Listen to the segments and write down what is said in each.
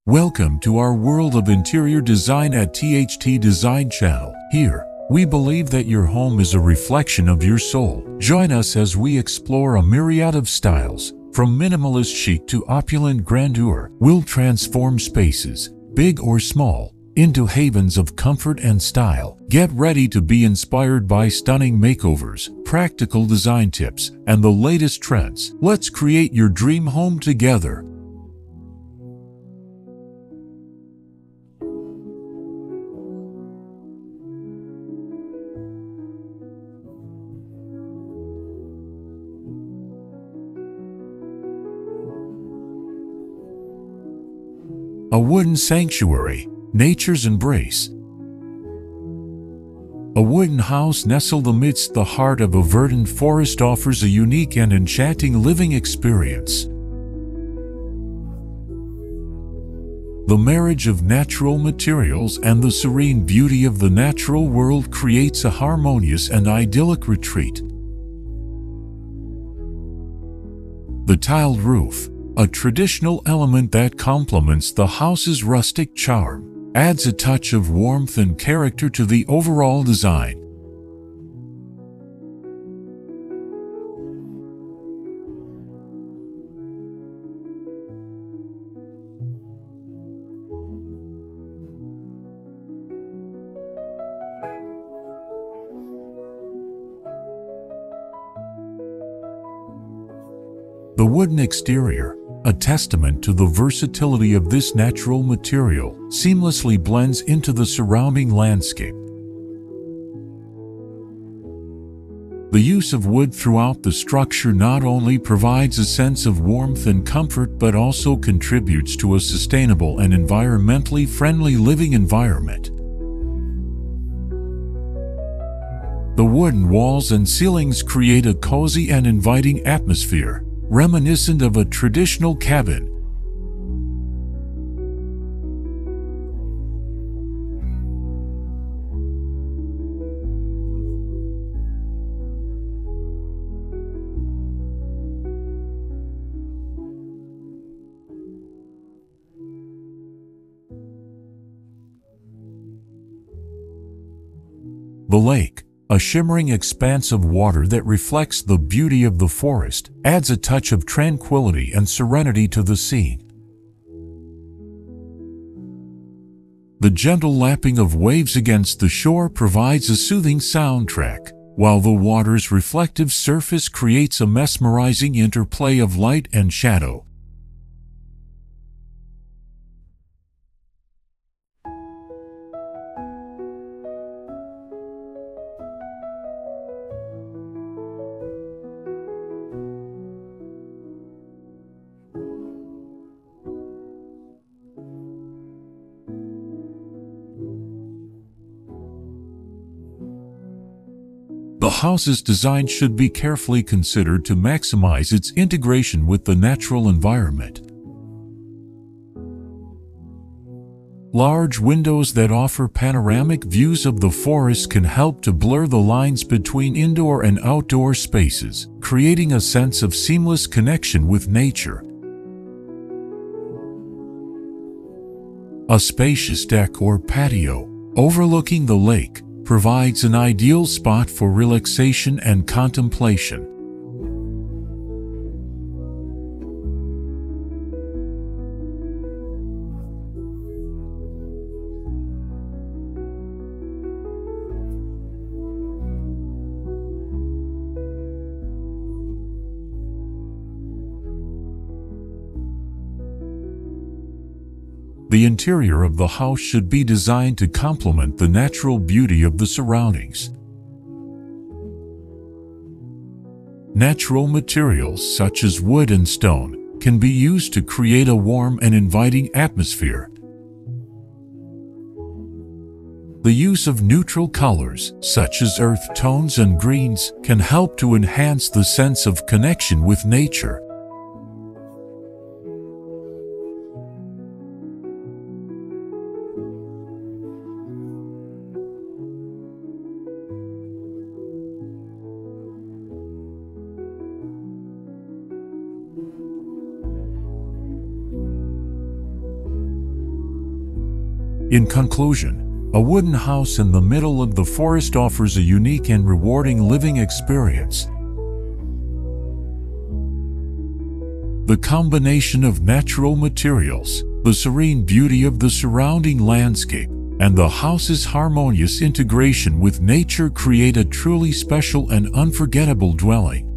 Welcome to our world of interior design at THT Design Channel. Here, we believe that your home is a reflection of your soul. Join us as we explore a myriad of styles, from minimalist chic to opulent grandeur. We'll transform spaces, big or small, into havens of comfort and style. Get ready to be inspired by stunning makeovers, practical design tips, and the latest trends. Let's create your dream home together. A wooden sanctuary, nature's embrace. A wooden house nestled amidst the heart of a verdant forest offers a unique and enchanting living experience. The marriage of natural materials and the serene beauty of the natural world creates a harmonious and idyllic retreat. The tiled roof, a traditional element that complements the house's rustic charm, adds a touch of warmth and character to the overall design. The wooden exterior, a testament to the versatility of this natural material, seamlessly blends into the surrounding landscape. The use of wood throughout the structure not only provides a sense of warmth and comfort but also contributes to a sustainable and environmentally friendly living environment. The wooden walls and ceilings create a cozy and inviting atmosphere, reminiscent of a traditional cabin. The lake, a shimmering expanse of water that reflects the beauty of the forest, adds a touch of tranquility and serenity to the scene. The gentle lapping of waves against the shore provides a soothing soundtrack, while the water's reflective surface creates a mesmerizing interplay of light and shadow. The house's design should be carefully considered to maximize its integration with the natural environment. Large windows that offer panoramic views of the forest can help to blur the lines between indoor and outdoor spaces, creating a sense of seamless connection with nature. A spacious deck or patio, overlooking the lake, provides an ideal spot for relaxation and contemplation. The interior of the house should be designed to complement the natural beauty of the surroundings. Natural materials such as wood and stone can be used to create a warm and inviting atmosphere. The use of neutral colors, such as earth tones and greens, can help to enhance the sense of connection with nature. In conclusion, a wooden house in the middle of the forest offers a unique and rewarding living experience. The combination of natural materials, the serene beauty of the surrounding landscape, and the house's harmonious integration with nature create a truly special and unforgettable dwelling.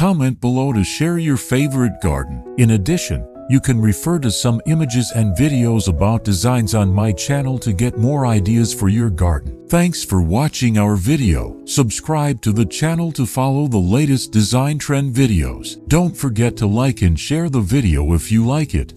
Comment below to share your favorite garden. In addition, you can refer to some images and videos about designs on my channel to get more ideas for your garden. Thanks for watching our video. Subscribe to the channel to follow the latest design trend videos. Don't forget to like and share the video if you like it.